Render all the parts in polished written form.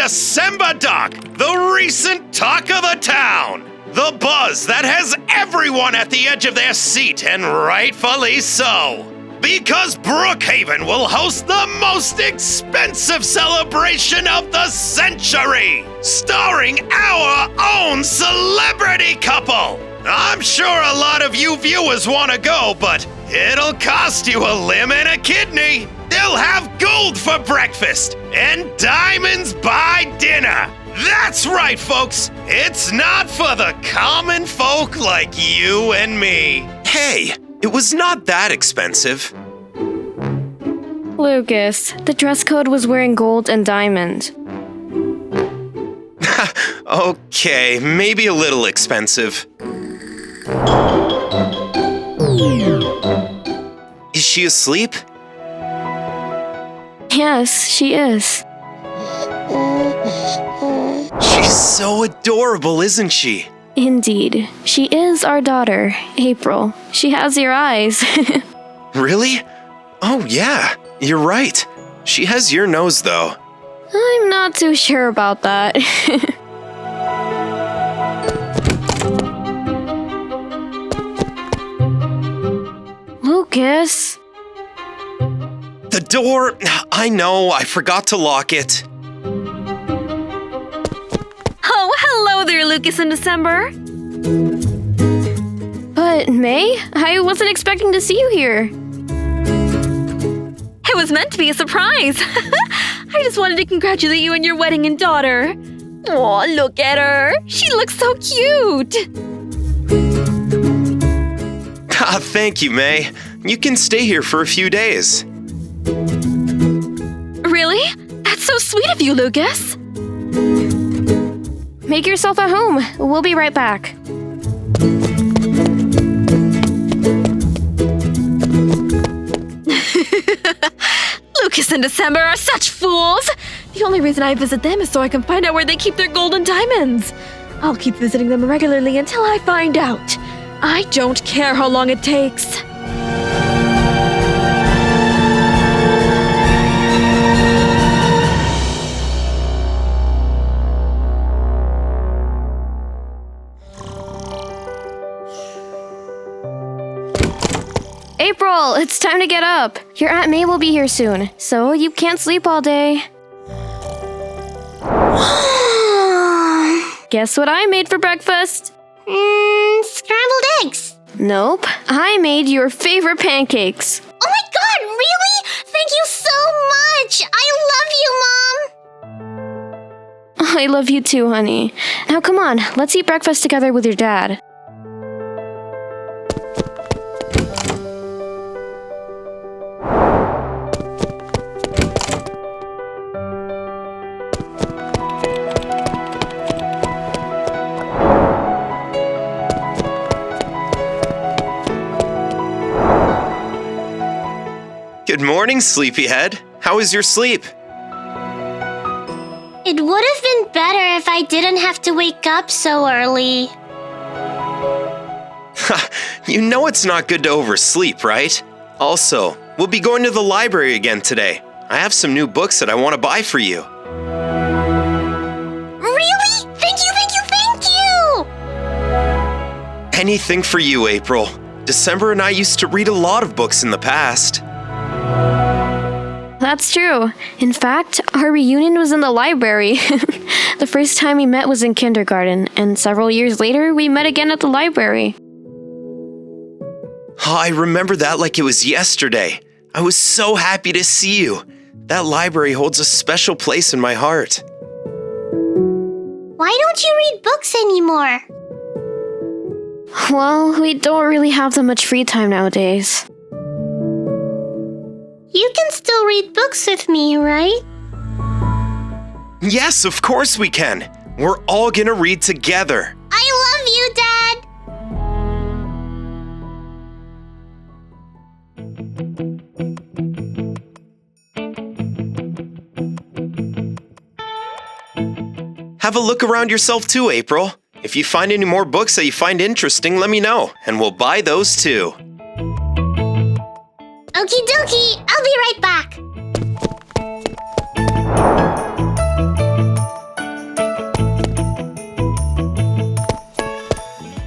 December Doc, the recent talk of the town. The buzz that has everyone at the edge of their seat, and rightfully so. Because Brookhaven will host the most expensive celebration of the century, starring our own celebrity couple. I'm sure a lot of you viewers want to go, but it'll cost you a limb and a kidney. They'll have gold for breakfast and diamonds by dinner. That's right, folks. It's not for the common folk like you and me. Hey, it was not that expensive. Lucas, the dress code was wearing gold and diamond. Okay, maybe a little expensive. Is she asleep? Yes, she is. She's so adorable, isn't she? Indeed. She is our daughter, April. She has your eyes. Really? Oh, yeah, you're right. She has your nose, though. I'm not too sure about that. Lucas. The door, I know, I forgot to lock it. Oh, hello there, Lucas and December. But, May, I wasn't expecting to see you here. It was meant to be a surprise. I just wanted to congratulate you on your wedding and daughter. Aw, look at her. She looks so cute. Ah, thank you, May. You can stay here for a few days. Really? That's so sweet of you, Lucas. Make yourself at home. We'll be right back. Lucas and December are such fools. The only reason I visit them is so I can find out where they keep their gold and diamonds. I'll keep visiting them regularly until I find out. I don't care how long it takes. April, it's time to get up. Your Aunt May will be here soon, so you can't sleep all day. Guess what I made for breakfast? Scrambled eggs. Nope, I made your favorite pancakes. Oh my god, really? Thank you so much. I love you, Mom. I love you too, honey. Now come on, let's eat breakfast together with your dad. Good morning, sleepyhead. How was your sleep? It would have been better if I didn't have to wake up so early. You know it's not good to oversleep, right? Also, we'll be going to the library again today. I have some new books that I want to buy for you. Really? Thank you, thank you, thank you! Anything for you, April. December and I used to read a lot of books in the past. That's true. In fact, our reunion was in the library. The first time we met was in kindergarten, and several years later, we met again at the library. Oh, I remember that like it was yesterday. I was so happy to see you. That library holds a special place in my heart. Why don't you read books anymore? Well, we don't really have that much free time nowadays. You can still read books with me, right? Yes, of course we can. We're all gonna read together. I love you, Dad! Have a look around yourself too, April. If you find any more books that you find interesting, let me know, and we'll buy those too. Okie dokie, I'll be right back.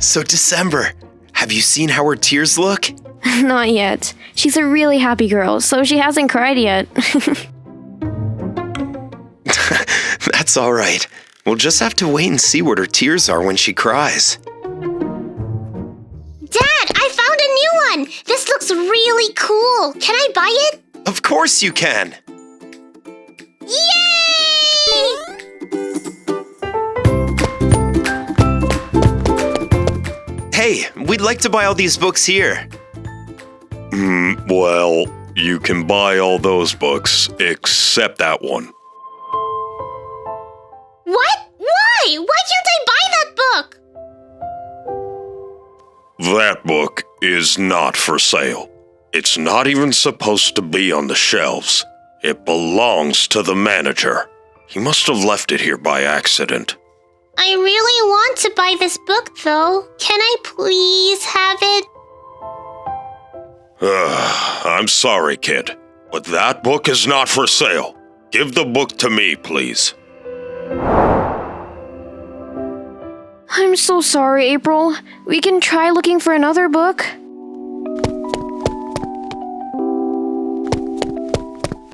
So December, have you seen how her tears look? Not yet. She's a really happy girl, so she hasn't cried yet. That's all right. We'll just have to wait and see what her tears are when she cries. Dad, I found a new one! This looks really cool. Can I buy it? Of course you can. Yay! Hey, we'd like to buy all these books here. Well, you can buy all those books, except that one. What? Why? Why can't I buy that book? That book is not for sale. It's not even supposed to be on the shelves. It belongs to the manager. He must have left it here by accident. I really want to buy this book, though. Can I please have it? I'm sorry, kid, but that book is not for sale. Give the book to me, please. I'm so sorry, April. We can try looking for another book.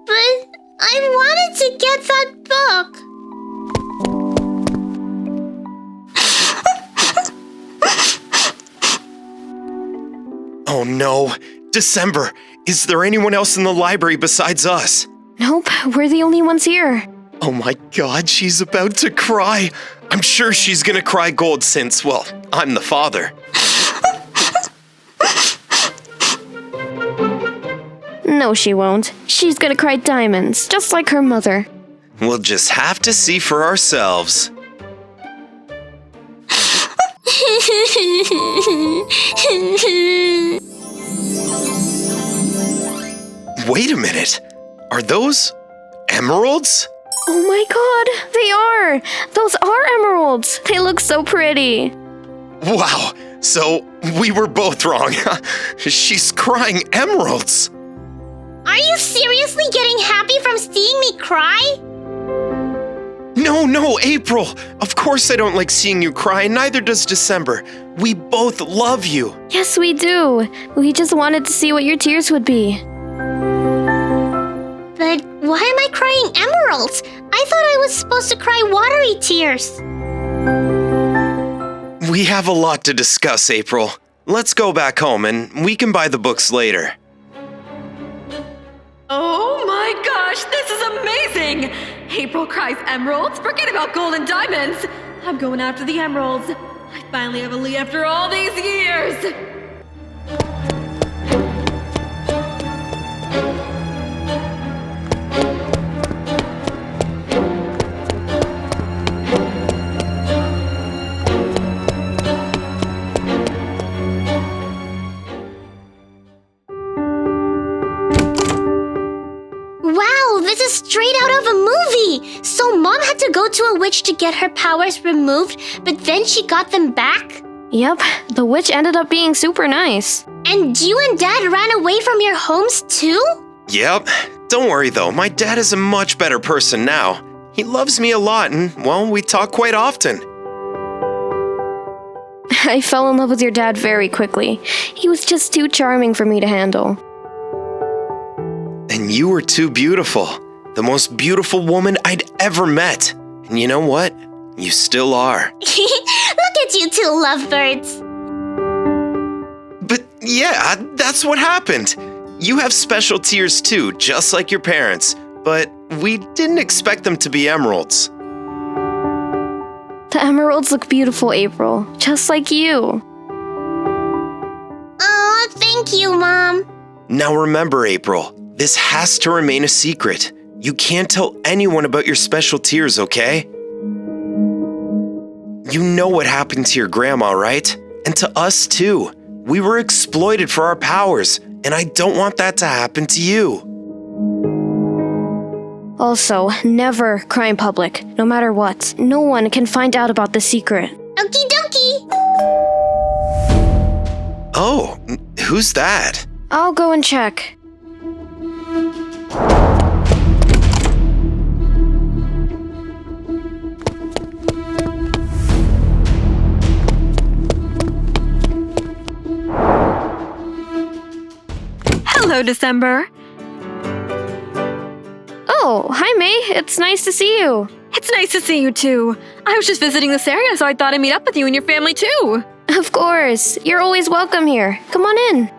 But I wanted to get that book. Oh no. December, is there anyone else in the library besides us? Nope, we're the only ones here. Oh my god, she's about to cry. I'm sure she's gonna cry gold since, well, I'm the father. No, she won't. She's gonna cry diamonds, just like her mother. We'll just have to see for ourselves. Wait a minute. Are those emeralds? Oh my god, they are! Those are emeralds! They look so pretty. Wow, so we were both wrong. She's crying emeralds. Are you seriously getting happy from seeing me cry? No, April. Of course I don't like seeing you cry, and neither does December. We both love you. Yes, we do. We just wanted to see what your tears would be. But why am I crying emeralds? I thought I was supposed to cry watery tears. We have a lot to discuss, April. Let's go back home, and we can buy the books later. Oh my gosh, this is amazing! April cries emeralds? Forget about gold and diamonds! I'm going after the emeralds. I finally have a lead after all these years! Wow, this is straight out of a movie! So Mom had to go to a witch to get her powers removed, but then she got them back? Yep, the witch ended up being super nice. And you and Dad ran away from your homes too? Yep. Don't worry, though. My dad is a much better person now. He loves me a lot, and, well, we talk quite often. I fell in love with your dad very quickly. He was just too charming for me to handle. And you were too beautiful. The most beautiful woman I'd ever met. And you know what? You still are. Look at you two lovebirds. But yeah, that's what happened. You have special tears too, just like your parents. But we didn't expect them to be emeralds. The emeralds look beautiful, April, just like you. Aw, thank you, Mom. Now remember, April, this has to remain a secret. You can't tell anyone about your special tears, okay? You know what happened to your grandma, right? And to us too. We were exploited for our powers, and I don't want that to happen to you. Also, never cry in public, no matter what. No one can find out about the secret. Okie dokie. Oh, who's that? I'll go and check. Hello, December. Oh, hi May. It's nice to see you. It's nice to see you too. I was just visiting this area, so I thought I'd meet up with you and your family too. Of course. You're always welcome here. Come on in.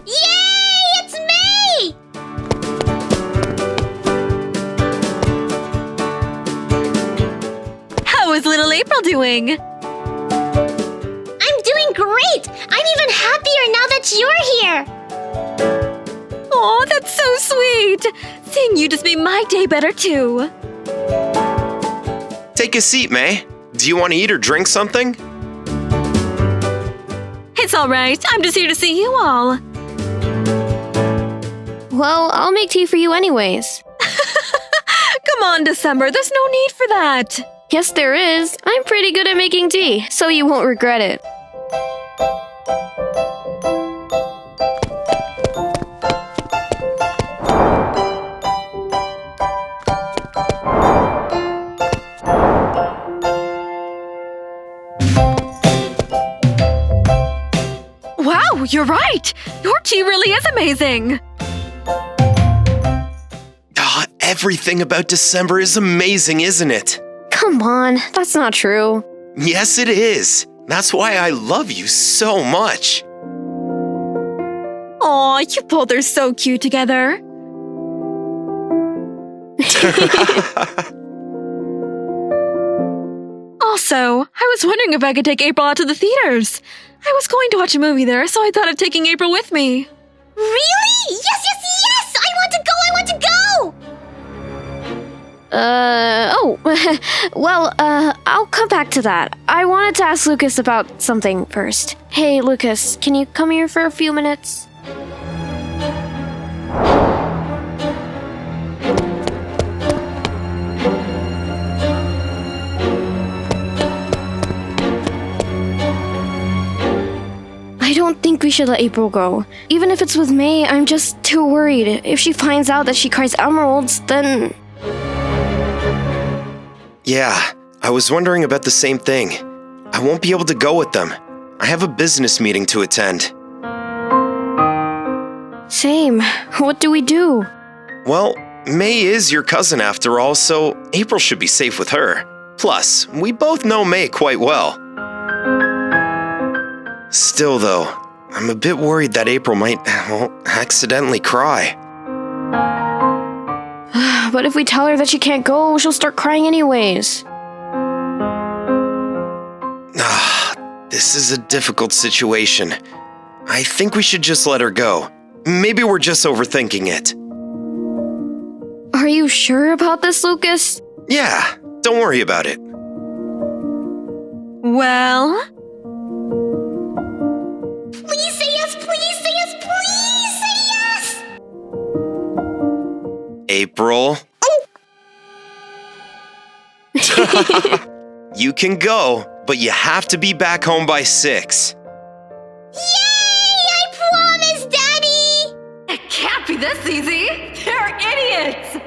Yay! It's May! How is little April doing? I'm doing great! I'm even happier now that you're here! Oh, that's so sweet. Seeing you just made my day better too. Take a seat, May. Do you want to eat or drink something? It's all right. I'm just here to see you all. Well, I'll make tea for you anyways. Come on, December. There's no need for that. Yes, there is. I'm pretty good at making tea, so you won't regret it. Wow, you're right. Your tea really is amazing. Everything about December is amazing, isn't it? Come on, that's not true. Yes, it is. That's why I love you so much. Aw, you both are so cute together. Also, I was wondering if I could take April out to the theaters. I was going to watch a movie there, so I thought of taking April with me. Really? Yes, yes, yes! I want to go! I want to go! I'll come back to that. I wanted to ask Lucas about something first. Hey, Lucas, can you come here for a few minutes? I don't think we should let April go. Even if it's with May, I'm just too worried. If she finds out that she cries emeralds, then... Yeah, I was wondering about the same thing. I won't be able to go with them. I have a business meeting to attend. Same. What do we do? Well, May is your cousin after all, so April should be safe with her. Plus, we both know May quite well. Still though, I'm a bit worried that April might, accidentally cry. But if we tell her that she can't go, she'll start crying anyways. This is a difficult situation. I think we should just let her go. Maybe we're just overthinking it. Are you sure about this, Lucas? Yeah, don't worry about it. Well... Please say yes, please say yes, please say yes! April? You can go, but you have to be back home by 6. Yay! I promise, Daddy! It can't be this easy. They're idiots.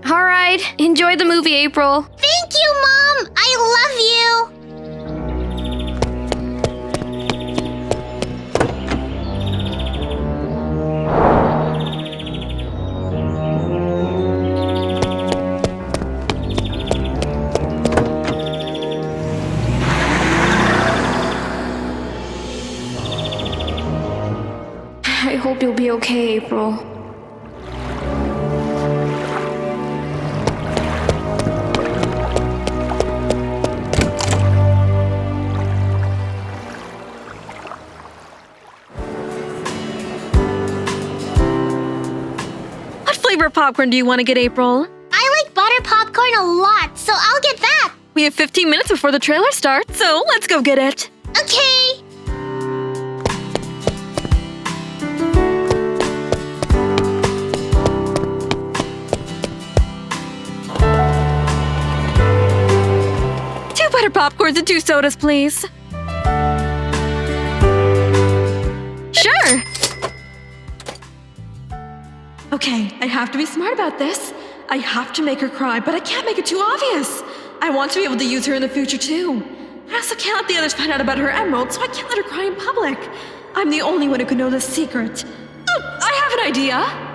All right, enjoy the movie, April. Thank you, Mom! I love you! I hope you'll be okay, April. What flavor of popcorn do you want to get, April? I like butter popcorn a lot, so I'll get that! We have 15 minutes before the trailer starts, so let's go get it. Okay! Two butter popcorns and 2 sodas, please. Sure. Okay, I have to be smart about this. I have to make her cry, but I can't make it too obvious. I want to be able to use her in the future, too. I also can't let the others find out about her emerald, so I can't let her cry in public. I'm the only one who can know this secret. Oh, I have an idea.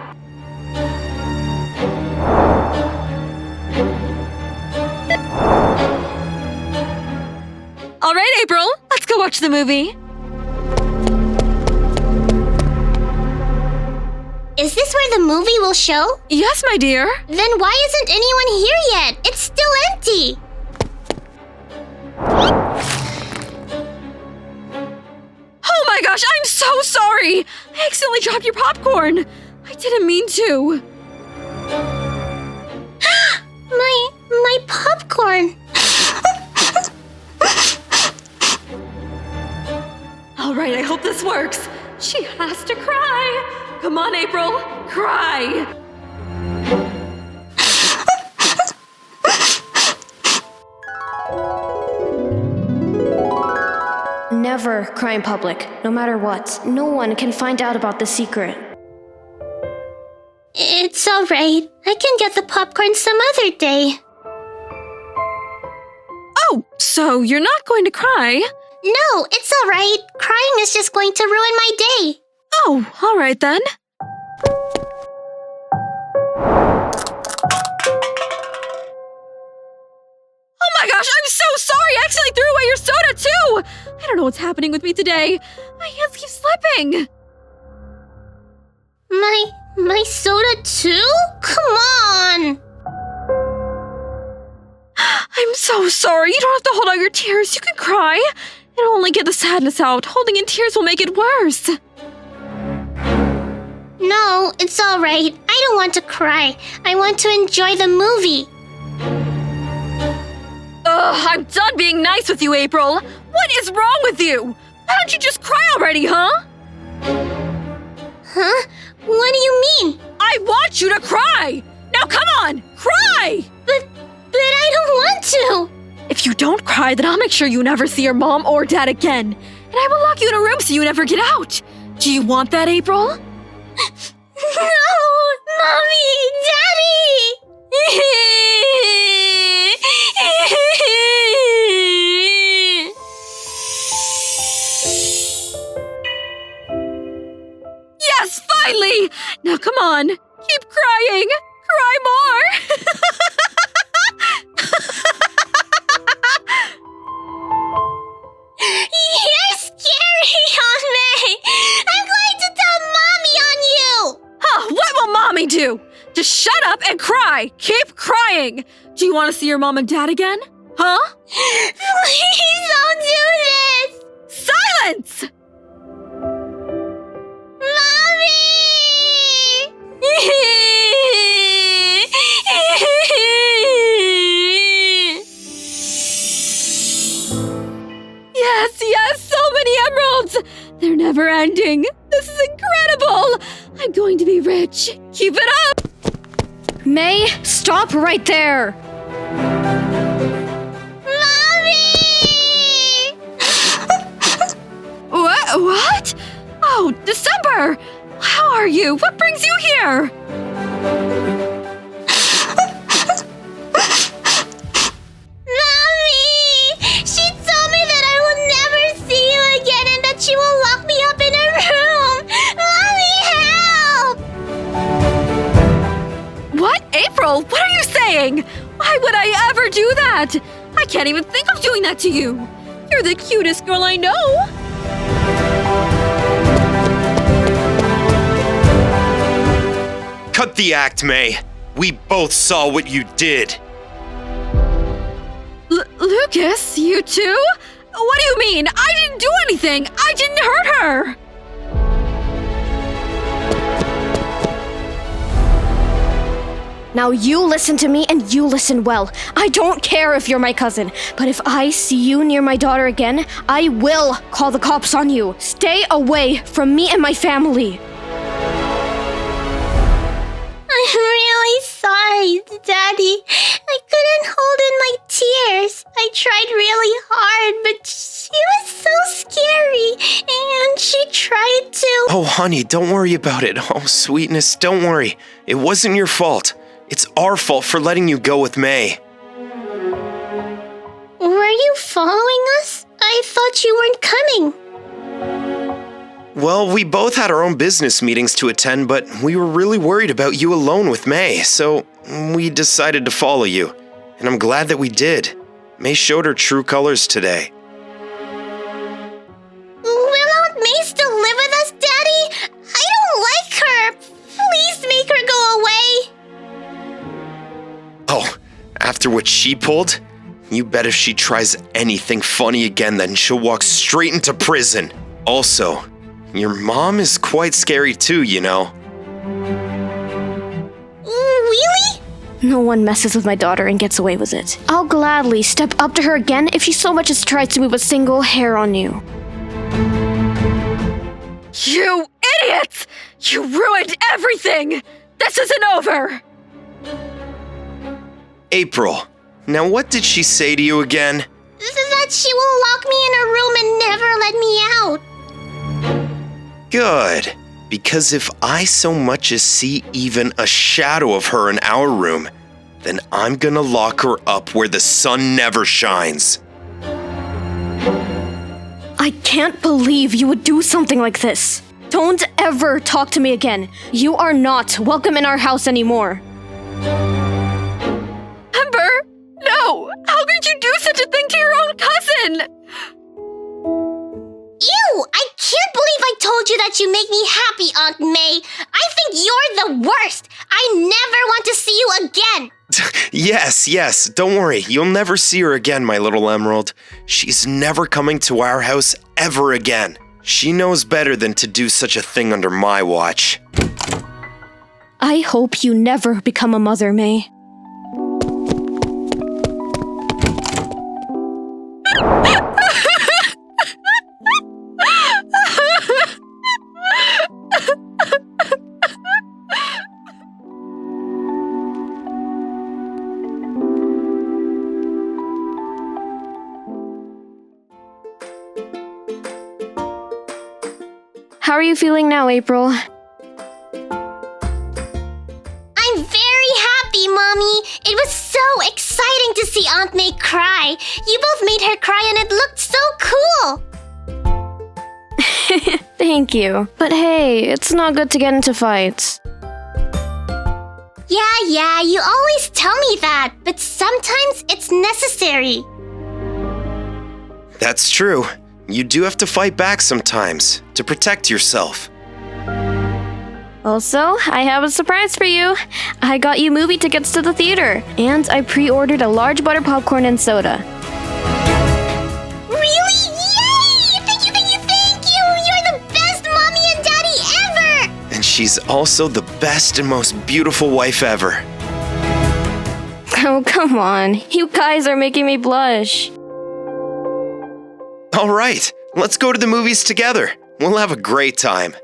All right, April, let's go watch the movie. Is this where the movie will show? Yes, my dear. Then why isn't anyone here yet? It's still empty. Oh my gosh, I'm so sorry! I accidentally dropped your popcorn. I didn't mean to. My popcorn. All right, I hope this works. She has to cry. Come on, April, cry. Never cry in public, no matter what. No one can find out about the secret. It's all right. I can get the popcorn some other day. Oh, so you're not going to cry? No, it's all right. Crying is just going to ruin my day. Oh, all right then. Oh my gosh, I'm so sorry! I accidentally threw away your soda too! I don't know what's happening with me today. My hands keep slipping. My soda too? Come on! I'm so sorry. You don't have to hold out your tears. You can cry. It'll only get the sadness out. Holding in tears will make it worse. No, it's all right. I don't want to cry. I want to enjoy the movie. Ugh, I'm done being nice with you, April. What is wrong with you? Why don't you just cry already, huh? Huh? What do you mean? I want you to cry! Now come on, cry! But I don't want to. If you don't cry, then I'll make sure you never see your mom or dad again. And I will lock you in a room so you never get out. Do you want that, April? No! Mommy! Daddy! Yes, finally! Now come on, keep crying. Cry more. You're scary, Aunt May! I'm going to tell Mommy on you! Huh, what will Mommy do? Just shut up and cry. Keep crying. Do you want to see your mom and dad again? Huh? Please don't do this! Silence! Yes, so many emeralds! They're never ending. This is incredible! I'm going to be rich. Keep it up! May, stop right there! Mommy! What? Oh, December! How are you? What brings you here? She will lock me up in a room! Mommy, help! What? April, what are you saying? Why would I ever do that? I can't even think of doing that to you. You're the cutest girl I know. Cut the act, May. We both saw what you did. Lucas, you too? What do you mean? I didn't do anything! I didn't hurt her! Now you listen to me and you listen well. I don't care if you're my cousin, but if I see you near my daughter again, I will call the cops on you. Stay away from me and my family. I'm really sorry, Daddy. I couldn't hold in my tears. I tried really hard, but she was so scary, and she tried to... Oh, honey, don't worry about it. Oh, sweetness, don't worry. It wasn't your fault. It's our fault for letting you go with May. Were you following us? I thought you weren't coming. Well, we both had our own business meetings to attend, but we were really worried about you alone with May, so we decided to follow you. And I'm glad that we did. May showed her true colors today. Will Aunt May still live with us, Daddy? I don't like her. Please make her go away. Oh, after what she pulled? You bet if she tries anything funny again, then she'll walk straight into prison. Also, your mom is quite scary too, you know. Really? No one messes with my daughter and gets away with it. I'll gladly step up to her again if she so much as tries to move a single hair on you. You idiots! You ruined everything! This isn't over! April, now what did she say to you again? That she will lock me in a room and never let me out. Good, because if I so much as see even a shadow of her in our room, then I'm gonna lock her up where the sun never shines. I can't believe you would do something like this. Don't ever talk to me again. You are not welcome in our house anymore. Ember! No! How could you do such a thing to your own cousin? Ew! I can't believe I told you that you make me happy, Aunt May. I think you're the worst. I never want to see you again. Yes, don't worry. You'll never see her again, my little emerald. She's never coming to our house ever again. She knows better than to do such a thing under my watch. I hope you never become a mother, May. How are you feeling now, April? I'm very happy, Mommy. It was so exciting to see Aunt May cry. You both made her cry and it looked so cool. Thank you. But hey, it's not good to get into fights. Yeah, you always tell me that, but sometimes it's necessary. That's true. You do have to fight back sometimes to protect yourself. Also, I have a surprise for you. I got you movie tickets to the theater, and I pre-ordered a large butter popcorn and soda. Really? Yay! Thank you! You're the best Mommy and Daddy ever! And she's also the best and most beautiful wife ever. Oh, come on. You guys are making me blush. All right, let's go to the movies together. We'll have a great time.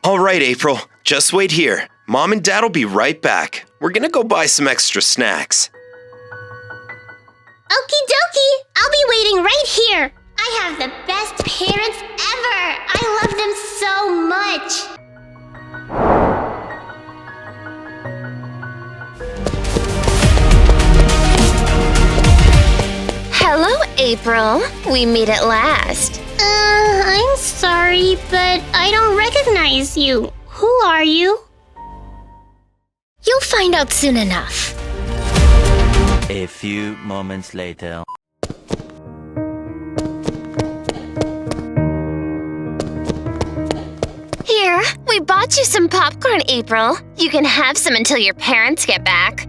All right, April, just wait here. Mom and Dad'll be right back. We're gonna go buy some extra snacks. Okie dokie, I'll be waiting right here. I have the best parents ever. I love them so much. Hello, April. We meet at last. I'm sorry, but I don't recognize you. Who are you? You'll find out soon enough. A few moments later. Here, we bought you some popcorn, April. You can have some until your parents get back.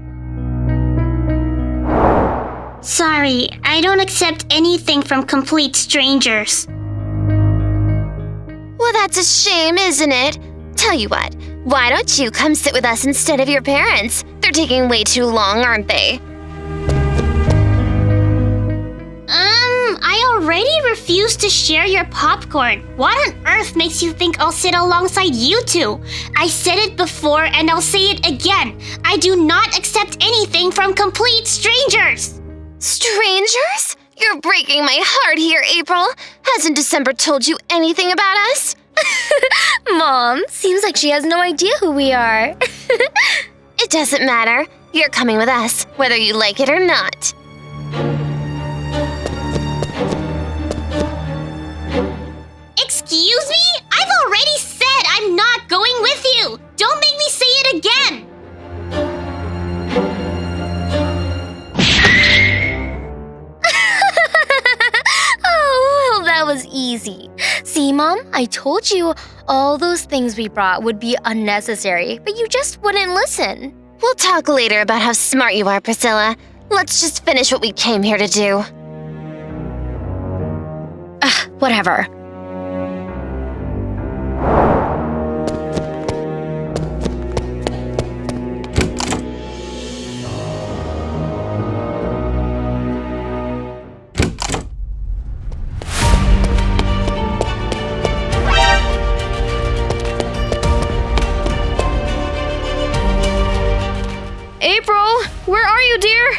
Sorry, I don't accept anything from complete strangers. Well, that's a shame, isn't it? Tell you what, why don't you come sit with us instead of your parents? They're taking way too long, aren't they? I already refuse to share your popcorn. What on earth makes you think I'll sit alongside you two? I said it before and I'll say it again. I do not accept anything from complete strangers. Strangers? You're breaking my heart here, April. Hasn't December told you anything about us? Mom, seems like she has no idea who we are. It doesn't matter. You're coming with us, whether you like it or not. Excuse me? I've already said I'm not going with you. Don't make me say it again. Oh, well, that was easy. See, Mom, I told you all those things we brought would be unnecessary, but you just wouldn't listen. We'll talk later about how smart you are, Priscilla. Let's just finish what we came here to do. Whatever. April, where are you, dear?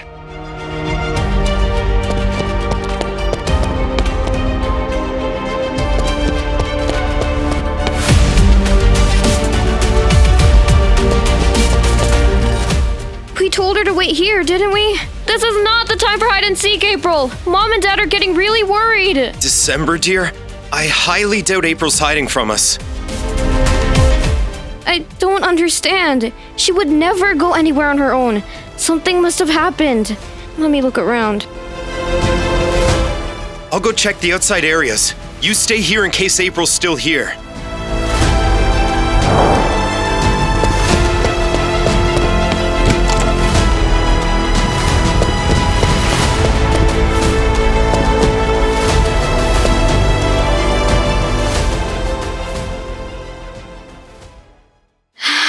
We told her to wait here, didn't we? This is not the time for hide and seek, April. Mom and Dad are getting really worried. December, dear? I highly doubt April's hiding from us. I don't understand. She would never go anywhere on her own. Something must have happened. Let me look around. I'll go check the outside areas. You stay here in case April's still here.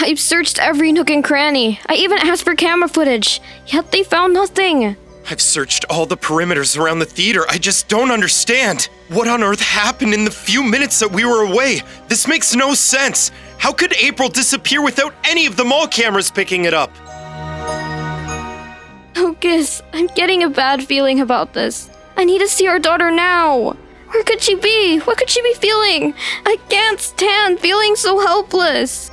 I've searched every nook and cranny. I even asked for camera footage, yet they found nothing. I've searched all the perimeters around the theater. I just don't understand. What on earth happened in the few minutes that we were away? This makes no sense. How could April disappear without any of the mall cameras picking it up? Lucas, I'm getting a bad feeling about this. I need to see our daughter now. Where could she be? What could she be feeling? I can't stand feeling so helpless.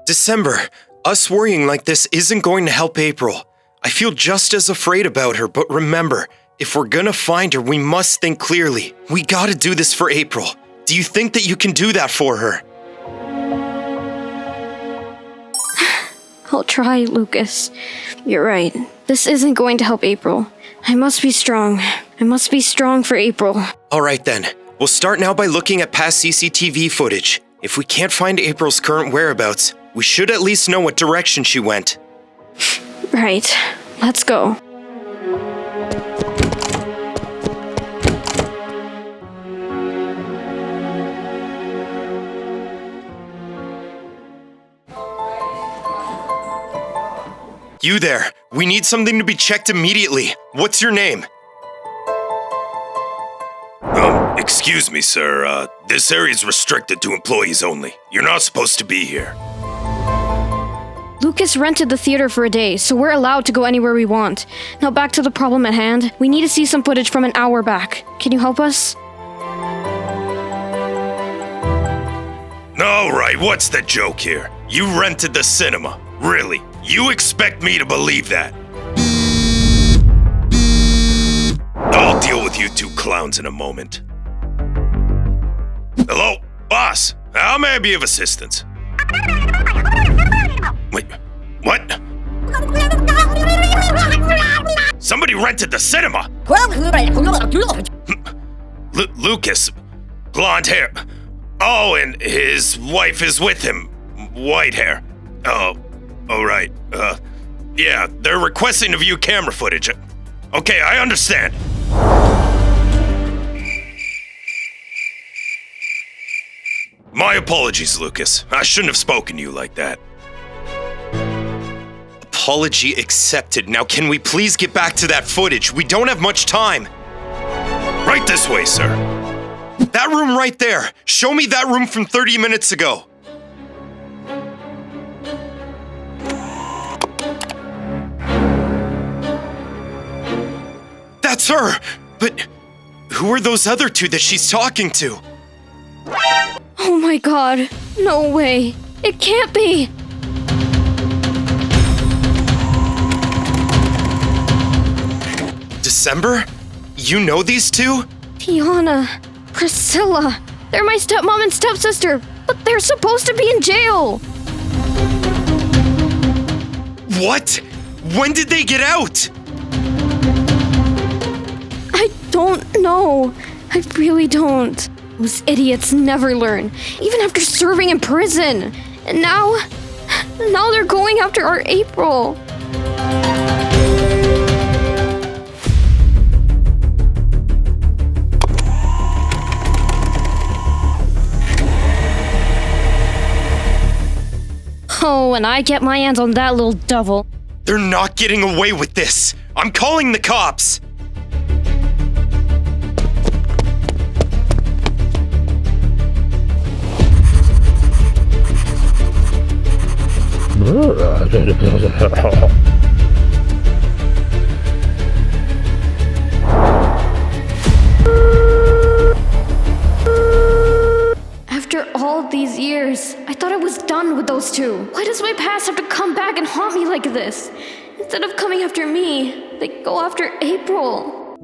December, us worrying like this isn't going to help April. I feel just as afraid about her, but remember, if we're gonna find her, we must think clearly. We gotta do this for April. Do you think that you can do that for her? I'll try, Lucas. You're right. This isn't going to help April. I must be strong. I must be strong for April. All right then. We'll start now by looking at past CCTV footage. If we can't find April's current whereabouts, we should at least know what direction she went. Right. Let's go. You there. We need something to be checked immediately. What's your name? Excuse me, sir. This area is restricted to employees only. You're not supposed to be here. Lucas rented the theater for a day, so we're allowed to go anywhere we want. Now back to the problem at hand. We need to see some footage from an hour back. Can you help us? All right, what's the joke here? You rented the cinema. Really? You expect me to believe that? I'll deal with you two clowns in a moment. Hello, boss. How may I be of assistance? Wait, what? Somebody rented the cinema! Lucas, blonde hair. Oh, and his wife is with him. White hair. Oh, right. Yeah, they're requesting to view camera footage. Okay, I understand. My apologies, Lucas. I shouldn't have spoken to you like that. Apology accepted. Now can we please get back to that footage? We don't have much time. Right this way, sir. That room right there. Show me that room from 30 minutes ago. That's her! But who are those other two that she's talking to? Oh my god. No way. It can't be. December? You know these two? Tiana, Priscilla. They're my stepmom and stepsister, but they're supposed to be in jail. What? When did they get out? I don't know. I really don't. Those idiots never learn, even after serving in prison. And now they're going after our April. Oh, and I get my hands on that little devil. They're not getting away with this. I'm calling the cops. After all these years, I thought I was done with those two. Why does my past have to come back and haunt me like this? Instead of coming after me, they go after April.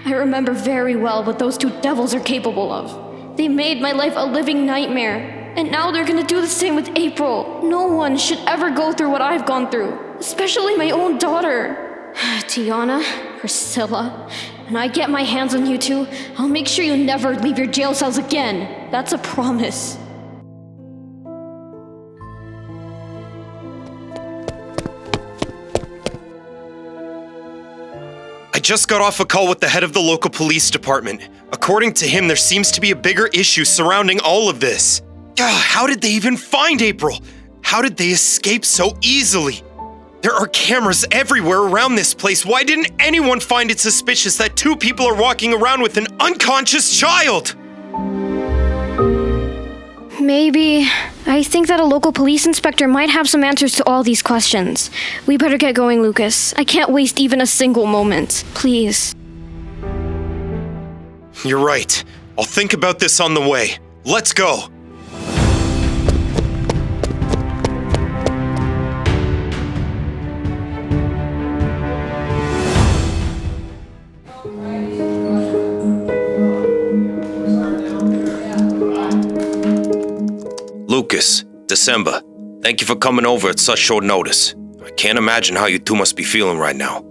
I remember very well what those two devils are capable of. They made my life a living nightmare. And now they're gonna do the same with April. No one should ever go through what I've gone through, especially my own daughter. Tiana, Priscilla, when I get my hands on you two, I'll make sure you never leave your jail cells again. That's a promise. I just got off a call with the head of the local police department. According to him, there seems to be a bigger issue surrounding all of this. How did they even find April? How did they escape so easily? There are cameras everywhere around this place. Why didn't anyone find it suspicious that two people are walking around with an unconscious child? Maybe. I think that a local police inspector might have some answers to all these questions. We better get going, Lucas. I can't waste even a single moment. Please. You're right. I'll think about this on the way. Let's go. Lucas, December, thank you for coming over at such short notice. I can't imagine how you two must be feeling right now.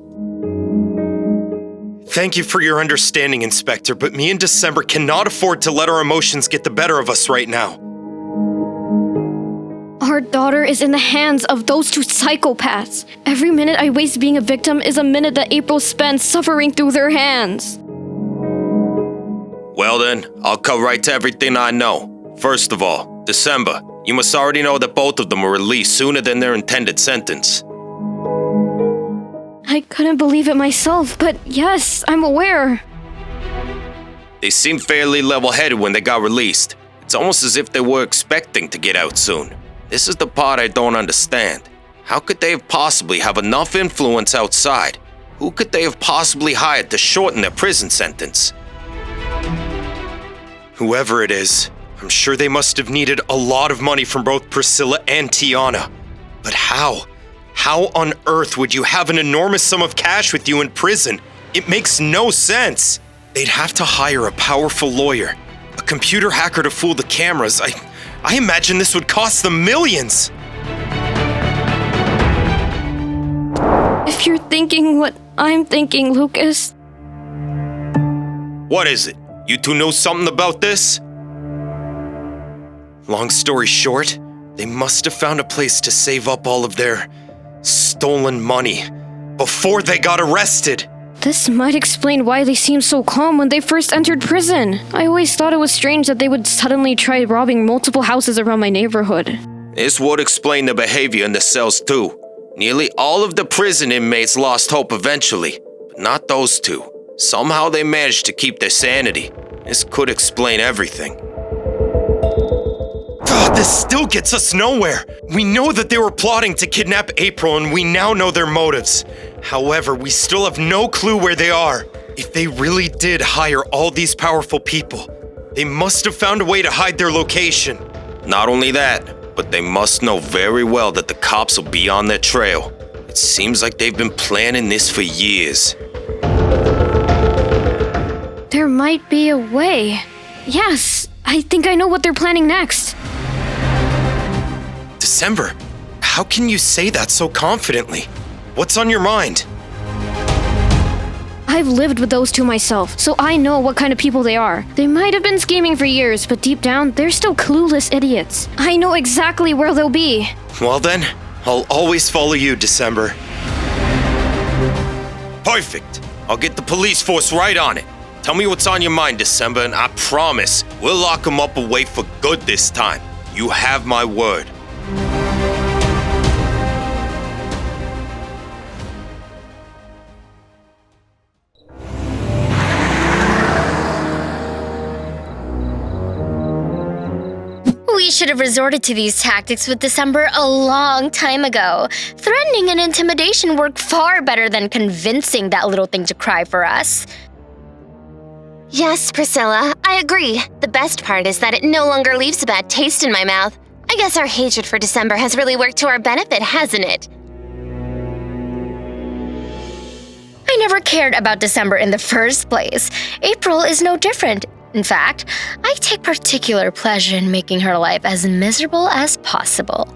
Thank you for your understanding, Inspector, but me and December cannot afford to let our emotions get the better of us right now. Our daughter is in the hands of those two psychopaths. Every minute I waste being a victim is a minute that April spends suffering through their hands. Well then, I'll cut right to everything I know. First of all, December, you must already know that both of them were released sooner than their intended sentence. I couldn't believe it myself, but yes, I'm aware. They seemed fairly level-headed when they got released. It's almost as if they were expecting to get out soon. This is the part I don't understand. How could they have possibly have enough influence outside? Who could they have possibly hired to shorten their prison sentence? Whoever it is, I'm sure they must have needed a lot of money from both Priscilla and Tiana. But how? How on earth would you have an enormous sum of cash with you in prison? It makes no sense. They'd have to hire a powerful lawyer, a computer hacker to fool the cameras. I imagine this would cost them millions. If you're thinking what I'm thinking, Lucas. What is it? You two know something about this? Long story short, they must have found a place to save up all of their stolen money before they got arrested. This might explain why they seemed so calm when they first entered prison. I always thought it was strange that they would suddenly try robbing multiple houses around my neighborhood. This would explain the behavior in the cells too. Nearly all of the prison inmates lost hope eventually, but not those two. Somehow they managed to keep their sanity. This could explain everything. This still gets us nowhere. We know that they were plotting to kidnap April, and we now know their motives. However, we still have no clue where they are. If they really did hire all these powerful people, they must have found a way to hide their location. Not only that, but they must know very well that the cops will be on their trail. It seems like they've been planning this for years. There might be a way. Yes, I think I know what they're planning next. December, how can you say that so confidently? What's on your mind? I've lived with those two myself, so I know what kind of people they are. They might have been scheming for years, but deep down, they're still clueless idiots. I know exactly where they'll be. Well then, I'll always follow you, December. Perfect. I'll get the police force right on it. Tell me what's on your mind, December, and I promise we'll lock them up away for good this time. You have my word. We should have resorted to these tactics with December a long time ago. Threatening and intimidation work far better than convincing that little thing to cry for us. Yes, Priscilla, I agree. The best part is that it no longer leaves a bad taste in my mouth. I guess our hatred for December has really worked to our benefit, hasn't it? I never cared about December in the first place. April is no different. In fact, I take particular pleasure in making her life as miserable as possible.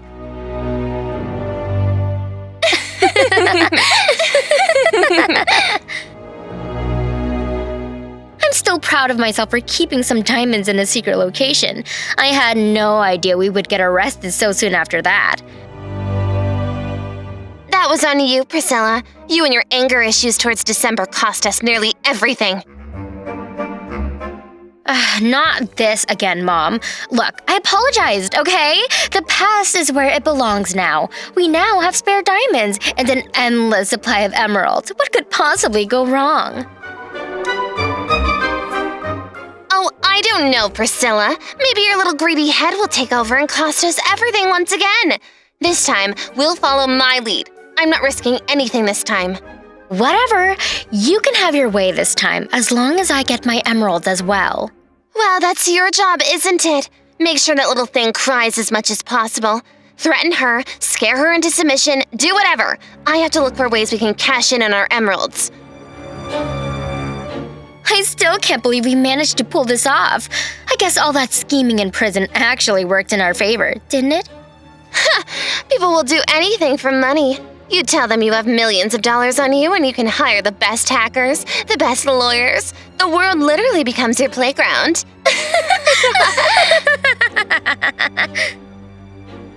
I'm still proud of myself for keeping some diamonds in a secret location. I had no idea we would get arrested so soon after that. That was on you, Priscilla. You and your anger issues towards December cost us nearly everything. Not this again, Mom. Look, I apologized, okay? The past is where it belongs now. We now have spare diamonds and an endless supply of emeralds. What could possibly go wrong? Oh, I don't know, Priscilla. Maybe your little greedy head will take over and cost us everything once again. This time, we'll follow my lead. I'm not risking anything this time. Whatever. You can have your way this time, as long as I get my emeralds as well. Well, that's your job, isn't it? Make sure that little thing cries as much as possible. Threaten her, scare her into submission, do whatever. I have to look for ways we can cash in on our emeralds. I still can't believe we managed to pull this off. I guess all that scheming in prison actually worked in our favor, didn't it? Ha! People will do anything for money. You tell them you have millions of dollars on you and you can hire the best hackers, the best lawyers. The world literally becomes your playground.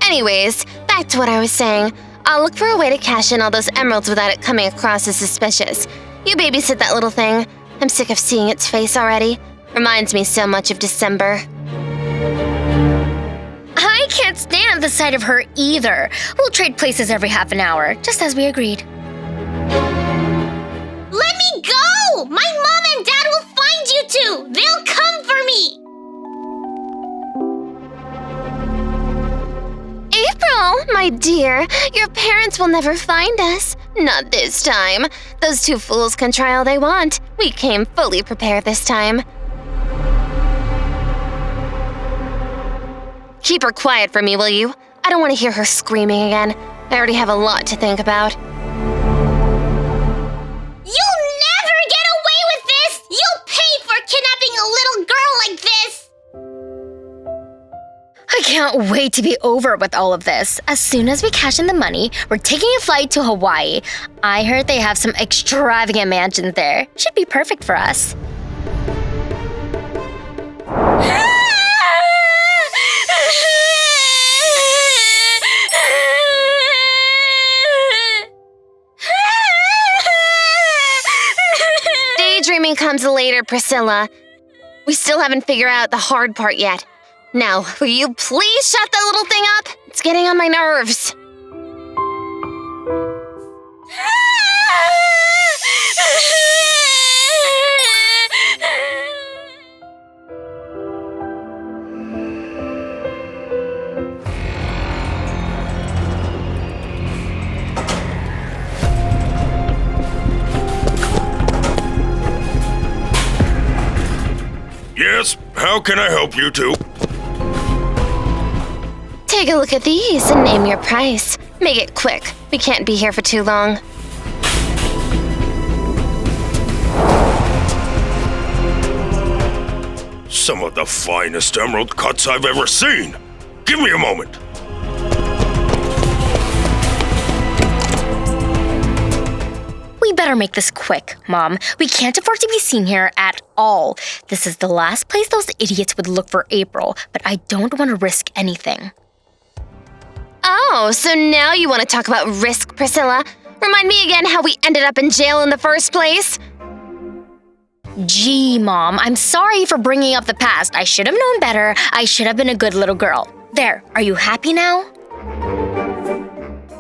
Anyways, back to what I was saying. I'll look for a way to cash in all those emeralds without it coming across as suspicious. You babysit that little thing. I'm sick of seeing its face already. Reminds me so much of December. I can't stand the sight of her either. We'll trade places every half an hour, just as we agreed. Let me go! My mom and dad will find you two! They'll come for me! April, my dear, your parents will never find us. Not this time. Those two fools can try all they want. We came fully prepared this time. Keep her quiet for me, will you? I don't want to hear her screaming again. I already have a lot to think about. You'll never get away with this! You'll pay for kidnapping a little girl like this! I can't wait to be over with all of this. As soon as we cash in the money, we're taking a flight to Hawaii. I heard they have some extravagant mansions there. Should be perfect for us. Daydreaming comes later, Priscilla. We still haven't figured out the hard part yet. Now, will you please shut that little thing up? It's getting on my nerves. Yes, how can I help you two? Take a look at these and name your price. Make it quick. We can't be here for too long. Some of the finest emerald cuts I've ever seen. Give me a moment. We better make this quick, Mom. We can't afford to be seen here at all. This is the last place those idiots would look for April, but I don't want to risk anything. Oh, so now you want to talk about risk, Priscilla? Remind me again how we ended up in jail in the first place? Gee, Mom, I'm sorry for bringing up the past. I should have known better. I should have been a good little girl. There, are you happy now?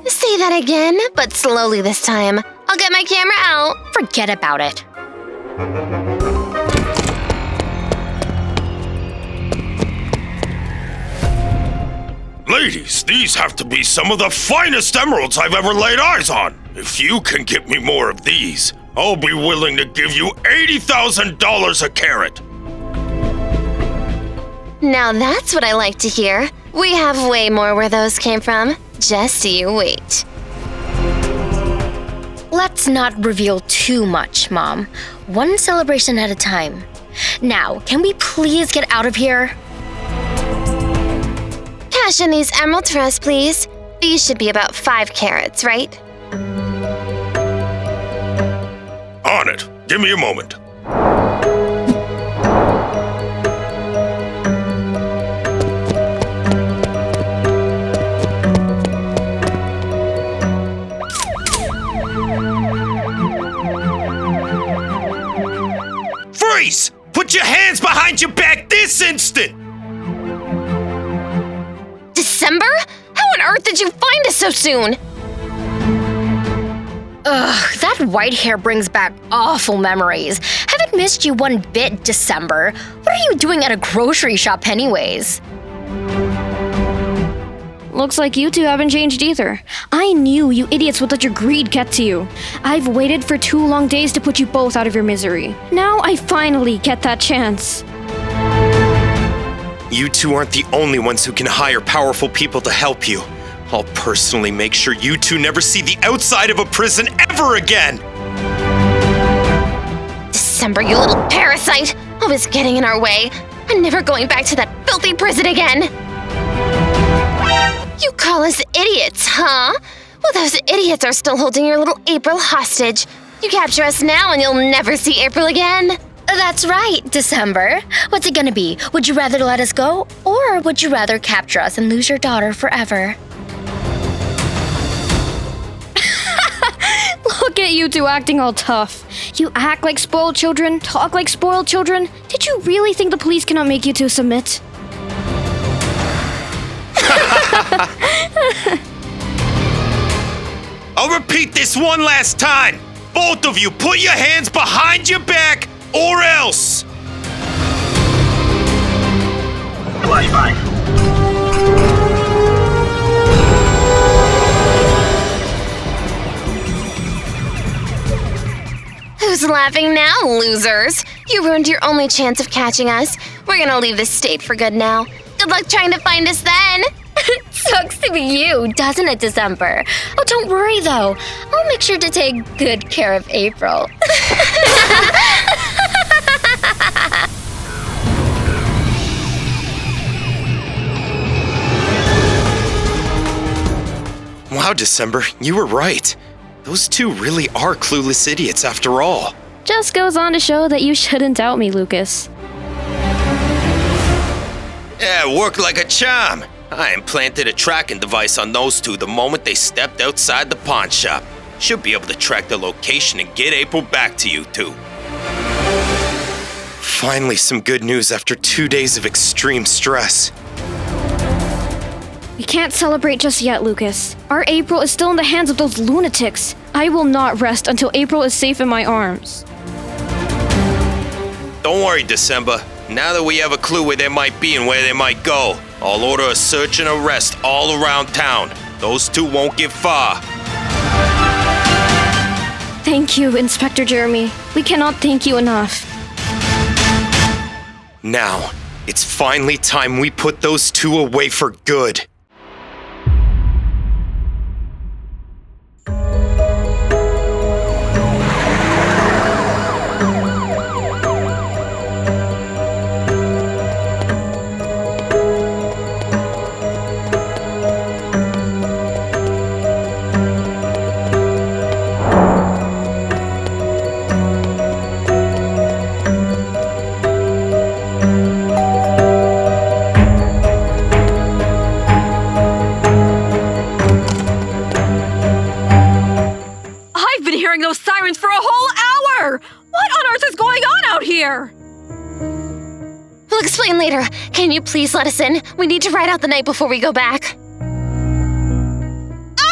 Say that again, but slowly this time. I'll get my camera out. Forget about it. Ladies, these have to be some of the finest emeralds I've ever laid eyes on. If you can get me more of these, I'll be willing to give you $80,000 a carat. Now that's what I like to hear. We have way more where those came from. Just so you wait. Let's not reveal too much, Mom. One celebration at a time. Now, can we please get out of here? Cash in these emeralds for us, please. These should be about 5 carats, right? On it. Give me a moment. Freeze! Put your hands behind your back this instant! December? How on earth did you find us so soon? Ugh, that white hair brings back awful memories. Haven't missed you one bit, December. What are you doing at a grocery shop anyways? Looks like you two haven't changed either. I knew you idiots would let your greed get to you. I've waited for 2 long days to put you both out of your misery. Now I finally get that chance. You two aren't the only ones who can hire powerful people to help you. I'll personally make sure you two never see the outside of a prison ever again! December, you little parasite! Always getting in our way. I'm never going back to that filthy prison again! You call us idiots, huh? Well, those idiots are still holding your little April hostage. You capture us now and you'll never see April again. That's right, December. What's it gonna be? Would you rather let us go, or would you rather capture us and lose your daughter forever? Look at you two acting all tough. You act like spoiled children, talk like spoiled children. Did you really think the police cannot make you two submit? I'll repeat this one last time. Both of you, put your hands behind your back, or else. Who's laughing now, losers? You ruined your only chance of catching us. We're gonna leave this state for good now. Good luck trying to find us then. Sucks to be you, doesn't it, December? Oh, don't worry though. I'll make sure to take good care of April. Wow, December, you were right. Those two really are clueless idiots after all. Just goes on to show that you shouldn't doubt me, Lucas. Yeah, it worked like a charm. I implanted a tracking device on those two the moment they stepped outside the pawn shop. Should be able to track their location and get April back to you two. Finally, some good news after 2 days of extreme stress. We can't celebrate just yet, Lucas. Our April is still in the hands of those lunatics. I will not rest until April is safe in my arms. Don't worry, December. Now that we have a clue where they might be and where they might go, I'll order a search and arrest all around town. Those two won't get far. Thank you, Inspector Jeremy. We cannot thank you enough. Now, it's finally time we put those two away for good. Those sirens for a whole hour! What on earth is going on out here? We'll explain later. Can you please let us in? We need to ride out the night before we go back.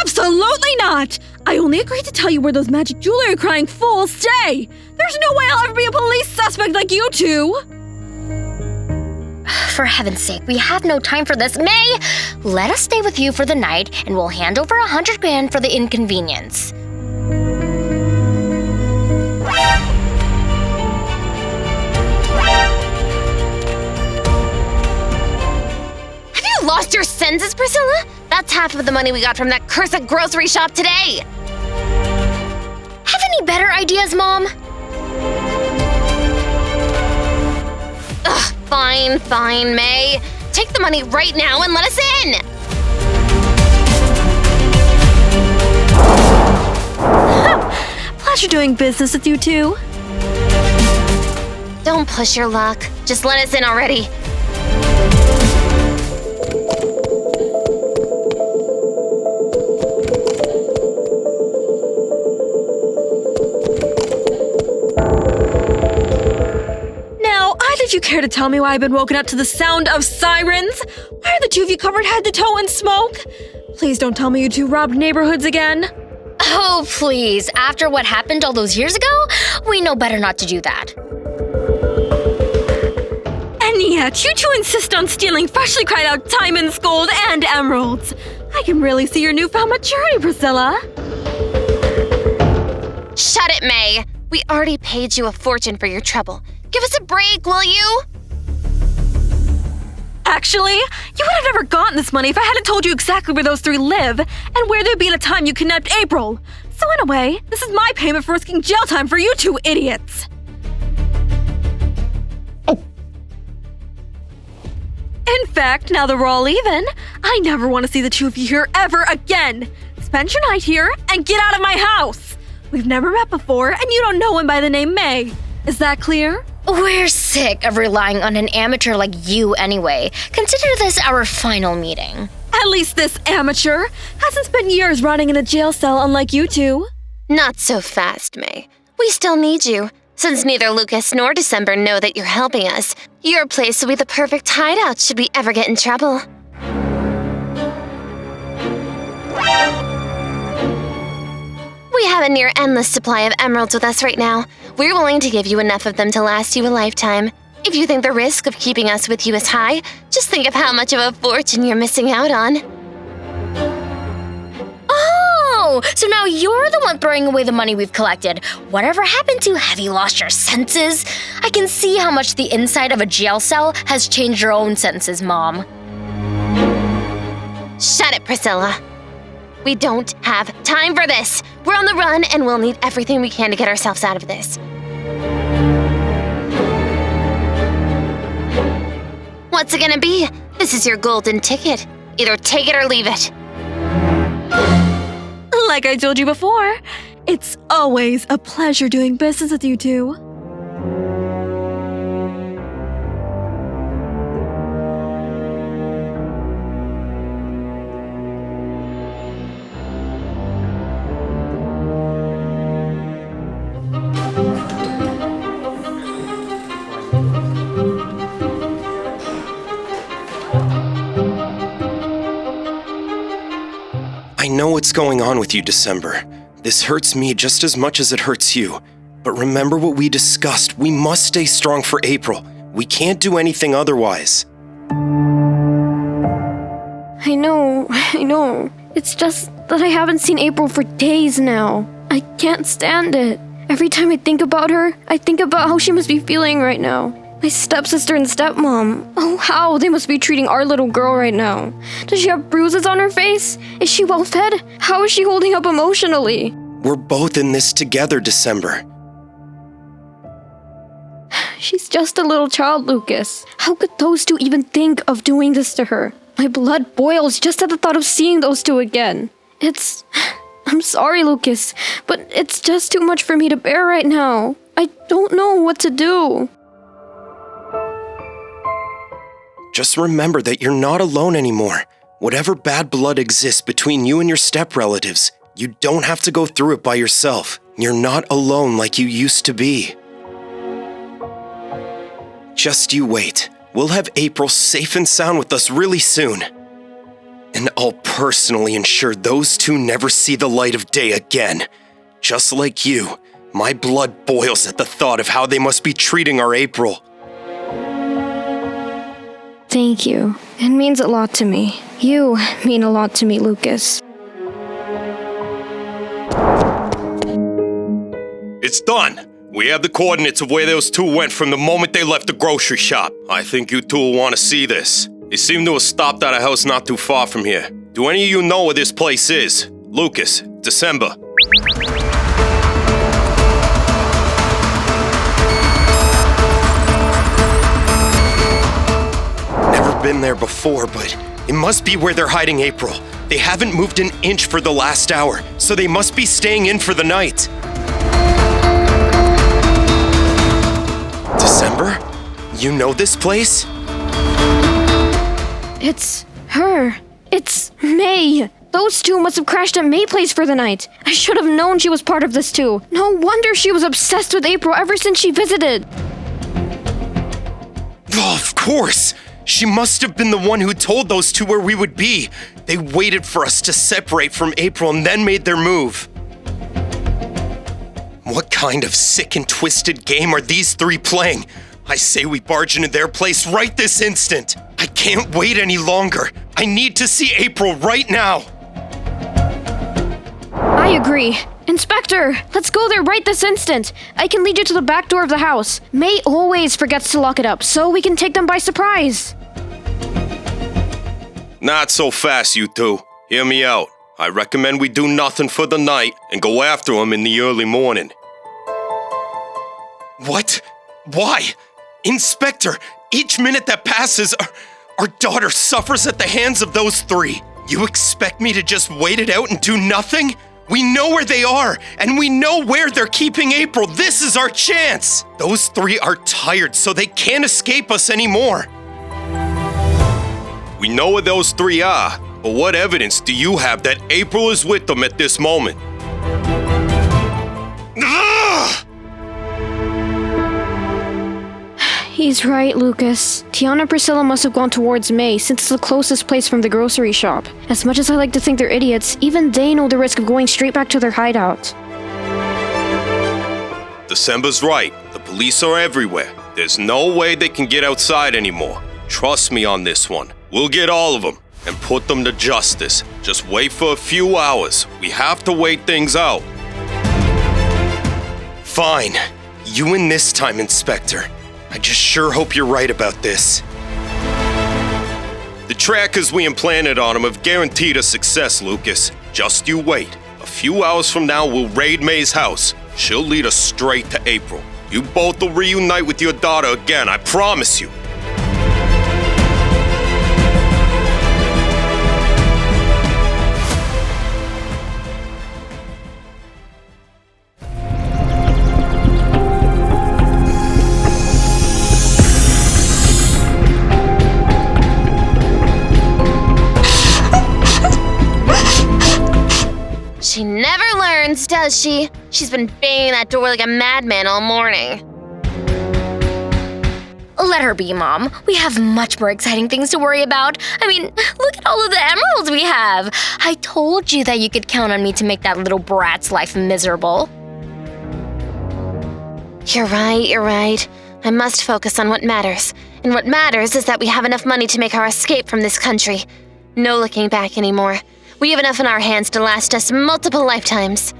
Absolutely not! I only agreed to tell you where those magic jewelry crying fools stay! There's no way I'll ever be a police suspect like you two! For heaven's sake, we have no time for this. May, let us stay with you for the night and we'll hand over 100 grand for the inconvenience. Lost your senses, Priscilla? That's half of the money we got from that cursed grocery shop today. Have any better ideas, Mom? Ugh, fine, May. Take the money right now and let us in. Pleasure doing business with you two. Don't push your luck. Just let us in already. Did you care to tell me why I've been woken up to the sound of sirens? Why are the two of you covered head to toe in smoke? Please don't tell me you two robbed neighborhoods again. Oh, please. After what happened all those years ago, we know better not to do that. And yet, you two insist on stealing freshly cried out diamonds, gold, and emeralds. I can really see your newfound maturity, Priscilla. Shut it, May. We already paid you a fortune for your trouble. Give us a break, will you? Actually, you would have never gotten this money if I hadn't told you exactly where those three live and where they'd be at the time you kidnapped April. So in a way, this is my payment for risking jail time for you two idiots. In fact, now that we're all even, I never want to see the two of you here ever again. Spend your night here and get out of my house. We've never met before, and you don't know him by the name May. Is that clear? We're sick of relying on an amateur like you anyway. Consider this our final meeting. At least this amateur hasn't spent years rotting in a jail cell unlike you two. Not so fast, May. We still need you. Since neither Lucas nor December know that you're helping us, your place will be the perfect hideout should we ever get in trouble. We have a near endless supply of emeralds with us right now. We're willing to give you enough of them to last you a lifetime. If you think the risk of keeping us with you is high, just think of how much of a fortune you're missing out on. Oh, so now you're the one throwing away the money we've collected. Whatever happened to have you lost your senses? I can see how much the inside of a jail cell has changed your own senses, Mom. Shut it, Priscilla. We don't have time for this. We're on the run and we'll need everything we can to get ourselves out of this. What's it gonna be? This is your golden ticket. Either take it or leave it. Like I told you before, it's always a pleasure doing business with you two. what's going on with you, December. This hurts me just as much as it hurts you. But remember what we discussed. We must stay strong for April. We can't do anything otherwise. I know. It's just that I haven't seen April for days now. I can't stand it. Every time I think about her, I think about how she must be feeling right now. My stepsister and stepmom. Oh, how they must be treating our little girl right now. Does she have bruises on her face? Is she well fed? How is she holding up emotionally? We're both in this together, December. She's just a little child, Lucas. How could those two even think of doing this to her? My blood boils just at the thought of seeing those two again. I'm sorry, Lucas, but it's just too much for me to bear right now. I don't know what to do. Just remember that you're not alone anymore. Whatever bad blood exists between you and your step-relatives, you don't have to go through it by yourself. You're not alone like you used to be. Just you wait. We'll have April safe and sound with us really soon. And I'll personally ensure those two never see the light of day again. Just like you, my blood boils at the thought of how they must be treating our April. Thank you. It means a lot to me. You mean a lot to me, Lucas. It's done. We have the coordinates of where those two went from the moment they left the grocery shop. I think you two will want to see this. They seem to have stopped at a house not too far from here. Do any of you know where this place is? Lucas, December. Never been there before, but it must be where they're hiding April. They haven't moved an inch for the last hour, so they must be staying in for the night. December? You know this place? It's her. It's May. Those two must have crashed at May Place for the night. I should have known she was part of this too. No wonder she was obsessed with April ever since she visited. Oh, of course. She must have been the one who told those two where we would be. They waited for us to separate from April and then made their move. What kind of sick and twisted game are these three playing? I say we barge into their place right this instant. I can't wait any longer. I need to see April right now. I agree. Inspector, let's go there right this instant. I can lead you to the back door of the house. May always forgets to lock it up, so we can take them by surprise. Not so fast, you two. Hear me out. I recommend we do nothing for the night and go after them in the early morning. What? Why? Inspector, each minute that passes, our daughter suffers at the hands of those three. You expect me to just wait it out and do nothing? We know where they are, and we know where they're keeping April. This is our chance. Those three are tired, so they can't escape us anymore. We know where those three are, but what evidence do you have that April is with them at this moment? Ugh! He's right, Lucas. Tiana and Priscilla must have gone towards May since it's the closest place from the grocery shop. As much as I like to think they're idiots, even they know the risk of going straight back to their hideout. December's right. The police are everywhere. There's no way they can get outside anymore. Trust me on this one. We'll get all of them and put them to justice. Just wait for a few hours. We have to wait things out. Fine. You win this time, Inspector. I just sure hope you're right about this. The trackers we implanted on them have guaranteed us success, Lucas. Just you wait. A few hours from now, we'll raid May's house. She'll lead us straight to April. You both will reunite with your daughter again, I promise you. She never learns, does she? She's been banging that door like a madman all morning. Let her be, Mom. We have much more exciting things to worry about. I mean, look at all of the emeralds we have. I told you that you could count on me to make that little brat's life miserable. You're right. I must focus on what matters. And what matters is that we have enough money to make our escape from this country. No looking back anymore. We have enough in our hands to last us multiple lifetimes.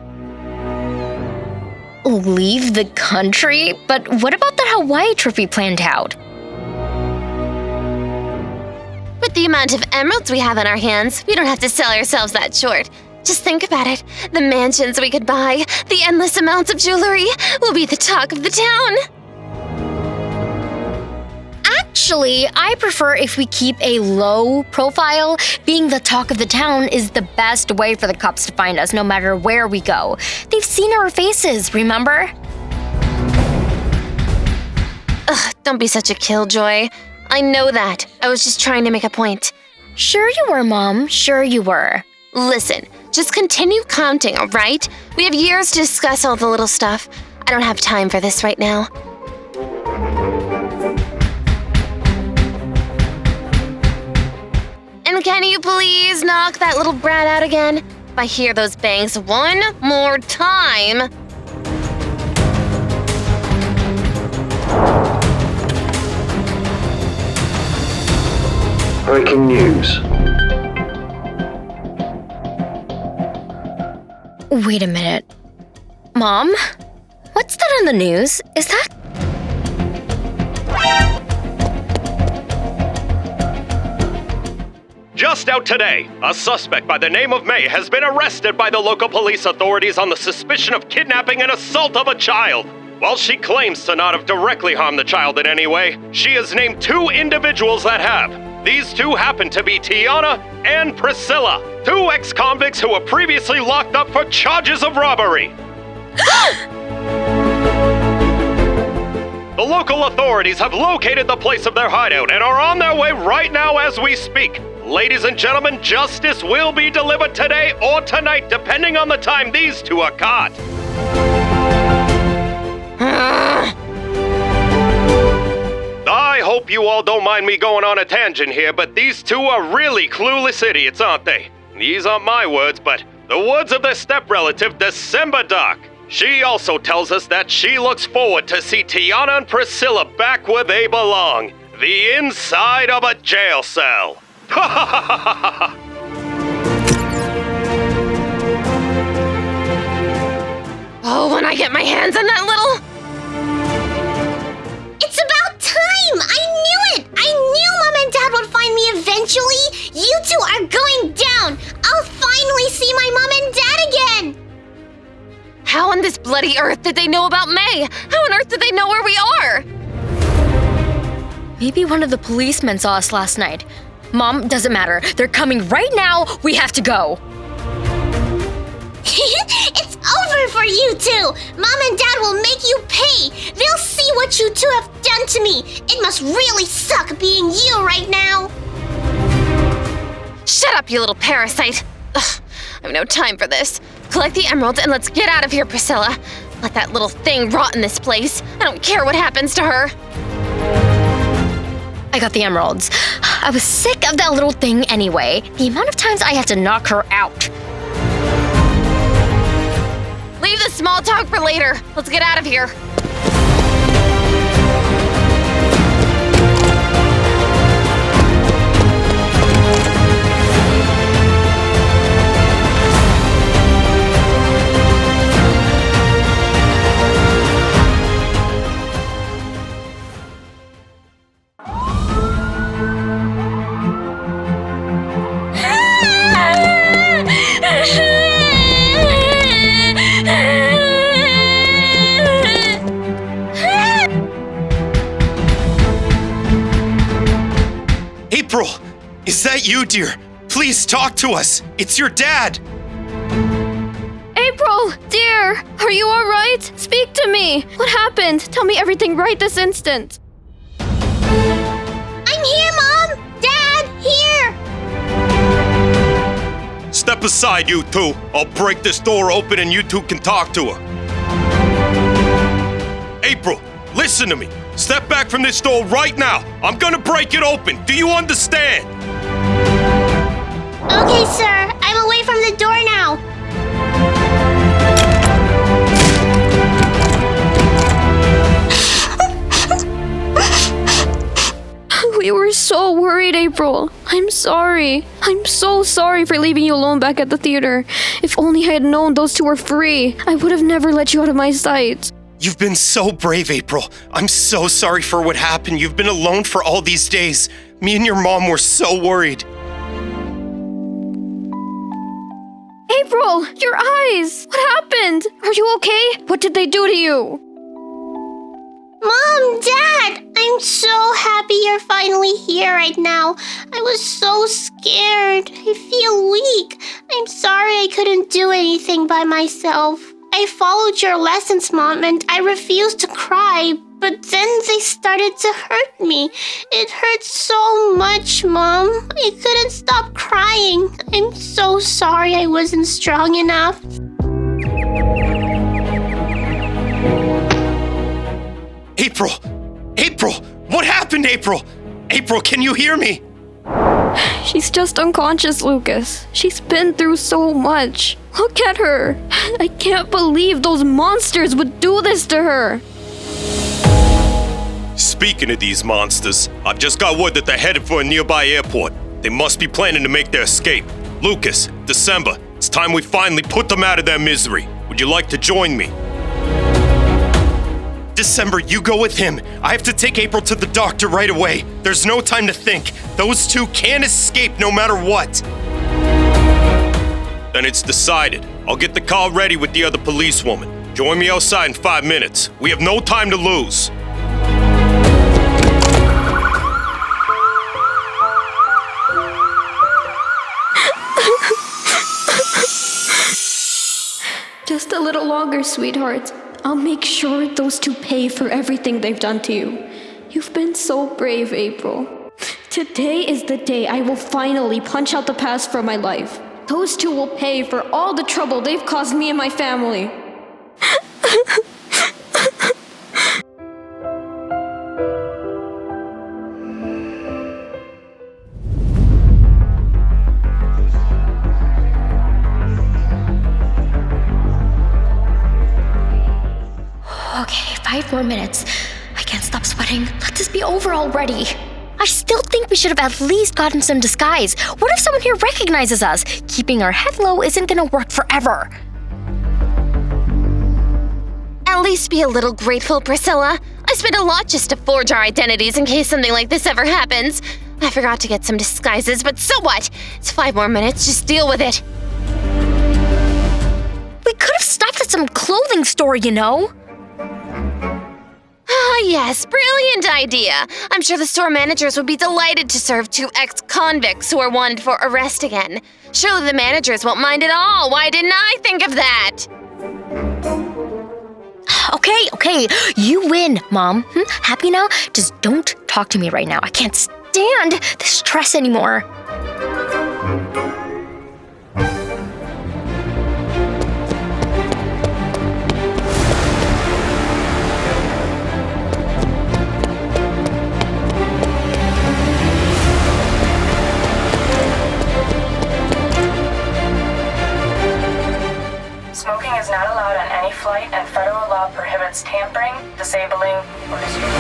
Leave the country? But what about that Hawaii trip we planned out? With the amount of emeralds we have in our hands, we don't have to sell ourselves that short. Just think about it. The mansions we could buy, the endless amounts of jewelry, will be the talk of the town. Actually, I prefer if we keep a low profile. Being the talk of the town is the best way for the cops to find us no matter where we go. They've seen our faces, remember? Ugh, don't be such a killjoy. I know that. I was just trying to make a point. Sure you were, Mom. Sure you were. Listen, just continue counting, all right? We have years to discuss all the little stuff. I don't have time for this right now. And can you please knock that little brat out again? If I hear those bangs one more time... Breaking news. Wait a minute. Mom? What's that on the news? Is that... Just out today, a suspect by the name of May has been arrested by the local police authorities on the suspicion of kidnapping and assault of a child. While she claims to not have directly harmed the child in any way, she has named 2 individuals that have. These 2 happen to be Tiana and Priscilla, 2 ex-convicts who were previously locked up for charges of robbery. The local authorities have located the place of their hideout and are on their way right now as we speak. Ladies and gentlemen, justice will be delivered today or tonight, depending on the time these 2 are caught. I hope you all don't mind me going on a tangent here, but these 2 are really clueless idiots, aren't they? These aren't my words, but the words of their step-relative, December Dark. She also tells us that she looks forward to see Tiana and Priscilla back where they belong, the inside of a jail cell. Ha ha ha ha ha ha! Oh, when I get my hands on that little... It's about time! I knew it! I knew Mom and Dad would find me eventually! You 2 are going down! I'll finally see my Mom and Dad again! How on this bloody earth did they know about May? How on earth did they know where we are? Maybe one of the policemen saw us last night. Mom, doesn't matter. They're coming right now. We have to go. It's over for you 2! Mom and Dad will make you pay! They'll see what you 2 have done to me! It must really suck being you right now! Shut up, you little parasite! Ugh, I have no time for this. Collect the emeralds and let's get out of here, Priscilla. Let that little thing rot in this place. I don't care what happens to her. I got the emeralds. I was sick of that little thing anyway. The amount of times I had to knock her out. Leave the small talk for later. Let's get out of here. April! Is that you, dear? Please talk to us. It's your dad. April, dear, are you all right? Speak to me. What happened? Tell me everything right this instant. I'm here, Mom! Dad, here! Step aside, you 2. I'll break this door open and you 2 can talk to her. April, listen to me. Step back from this door right now. I'm gonna break it open. Do you understand? Okay, sir. I'm away from the door now. We were so worried, April. I'm sorry. I'm so sorry for leaving you alone back at the theater. If only I had known those two were free, I would have never let you out of my sight. You've been so brave, April. I'm so sorry for what happened. You've been alone for all these days. Me and your mom were so worried. April, your eyes! What happened? Are you okay? What did they do to you? Mom, Dad, I'm so happy you're finally here right now. I was so scared. I feel weak. I'm sorry I couldn't do anything by myself. I followed your lessons, Mom, and I refused to cry, but then they started to hurt me. It hurt so much, Mom. I couldn't stop crying. I'm so sorry I wasn't strong enough. April! April! What happened, April? April, can you hear me? She's just unconscious, Lucas. She's been through so much. Look at her. I can't believe those monsters would do this to her. Speaking of these monsters, I've just got word that they're headed for a nearby airport. They must be planning to make their escape. Lucas, December, it's time we finally put them out of their misery. Would you like to join me? December, you go with him. I have to take April to the doctor right away. There's no time to think. Those two can't escape no matter what. Then it's decided. I'll get the car ready with the other policewoman. Join me outside in 5 minutes. We have no time to lose. Just a little longer, sweetheart. I'll make sure those two pay for everything they've done to you. You've been so brave, April. Today is the day I will finally punch out the past from my life. Those two will pay for all the trouble they've caused me and my family. Okay, 5 more minutes. I can't stop sweating. Let this be over already. I still think we should have at least gotten some disguise. What if someone here recognizes us? Keeping our head low isn't gonna work forever. At least be a little grateful, Priscilla. I spent a lot just to forge our identities in case something like this ever happens. I forgot to get some disguises, but so what? It's 5 more minutes, just deal with it. We could have stopped at some clothing store, you know? Ah, yes, brilliant idea. I'm sure the store managers would be delighted to serve 2 ex-convicts who are wanted for arrest again. Surely the managers won't mind at all. Why didn't I think of that? Okay, you win, Mom. Happy now? Just don't talk to me right now. I can't stand the stress anymore. Smoking is not allowed on any flight, and federal law prohibits tampering, disabling, or destroying.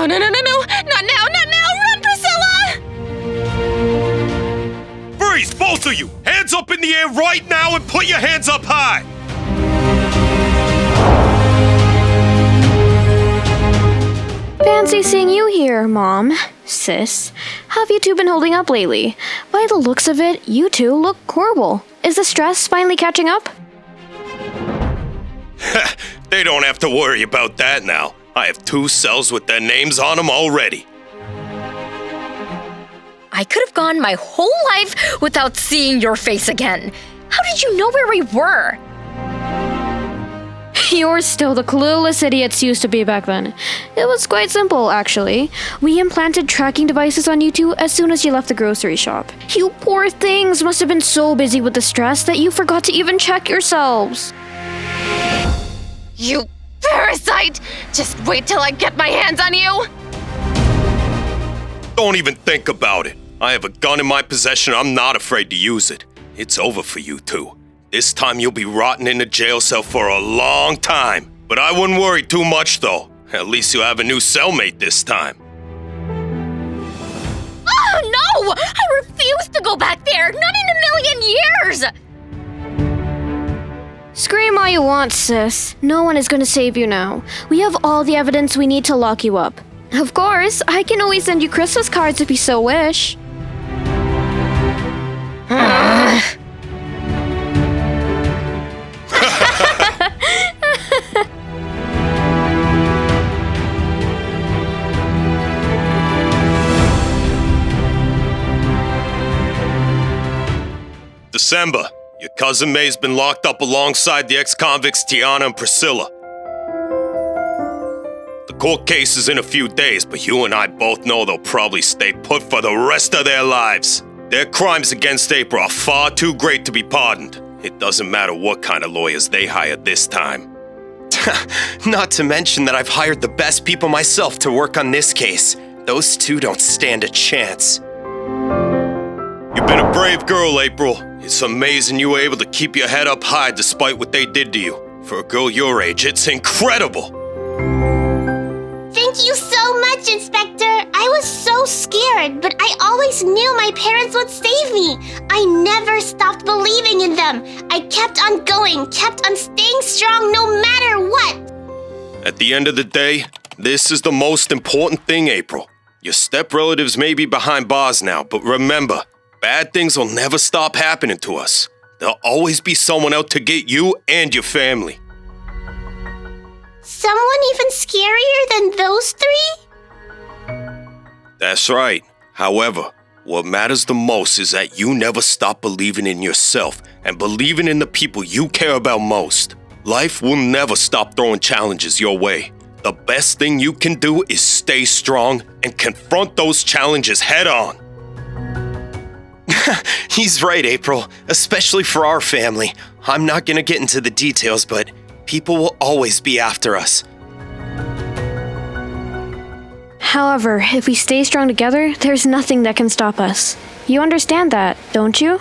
No, not now, run, Priscilla! Freeze, both of you! Hands up in the air right now and put your hands up high! Fancy seeing you here, Mom. Sis, how have you two been holding up lately? By the looks of it, you two look horrible. Is the stress finally catching up? They don't have to worry about that now. I have 2 cells with their names on them already. I could have gone my whole life without seeing your face again. How did you know where we were? You're still the clueless idiots you used to be back then. It was quite simple, actually. We implanted tracking devices on you two as soon as you left the grocery shop. You poor things must have been so busy with the stress that you forgot to even check yourselves. You parasite! Just wait till I get my hands on you! Don't even think about it. I have a gun in my possession. I'm not afraid to use it. It's over for you two. This time you'll be rotting in a jail cell for a long time. But I wouldn't worry too much, though. At least you'll have a new cellmate this time. Oh, no! I refuse to go back there! Not in a million years! Scream all you want, sis. No one is going to save you now. We have all the evidence we need to lock you up. Of course, I can always send you Christmas cards if you so wish. December, your cousin May's been locked up alongside the ex-convicts Tiana and Priscilla. The court case is in a few days, but you and I both know they'll probably stay put for the rest of their lives. Their crimes against April are far too great to be pardoned. It doesn't matter what kind of lawyers they hire this time. Not to mention that I've hired the best people myself to work on this case. Those two don't stand a chance. You've been a brave girl, April. It's amazing you were able to keep your head up high despite what they did to you. For a girl your age, it's incredible. Thank you so much, Inspector. I was so scared, but I always knew my parents would save me. I never stopped believing in them. I kept on going, kept on staying strong no matter what. At the end of the day, this is the most important thing, April. Your step-relatives may be behind bars now, but remember, bad things will never stop happening to us. There'll always be someone out to get you and your family. Someone even scarier than those three? That's right. However, what matters the most is that you never stop believing in yourself and believing in the people you care about most. Life will never stop throwing challenges your way. The best thing you can do is stay strong and confront those challenges head on. He's right, April, especially for our family. I'm not gonna get into the details, but people will always be after us. However, if we stay strong together, there's nothing that can stop us. You understand that, don't you?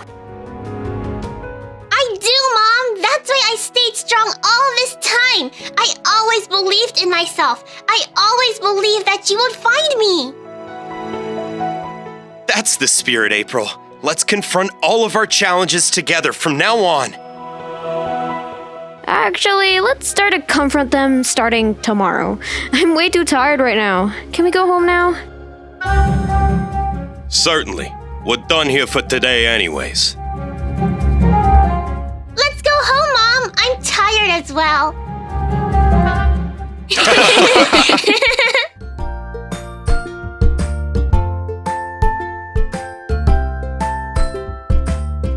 I do, Mom. That's why I stayed strong all this time. I always believed in myself. I always believed that you would find me. That's the spirit, April. Let's confront all of our challenges together from now on. Actually, let's start to confront them starting tomorrow. I'm way too tired right now. Can we go home now? Certainly. We're done here for today anyways. Let's go home, Mom. I'm tired as well.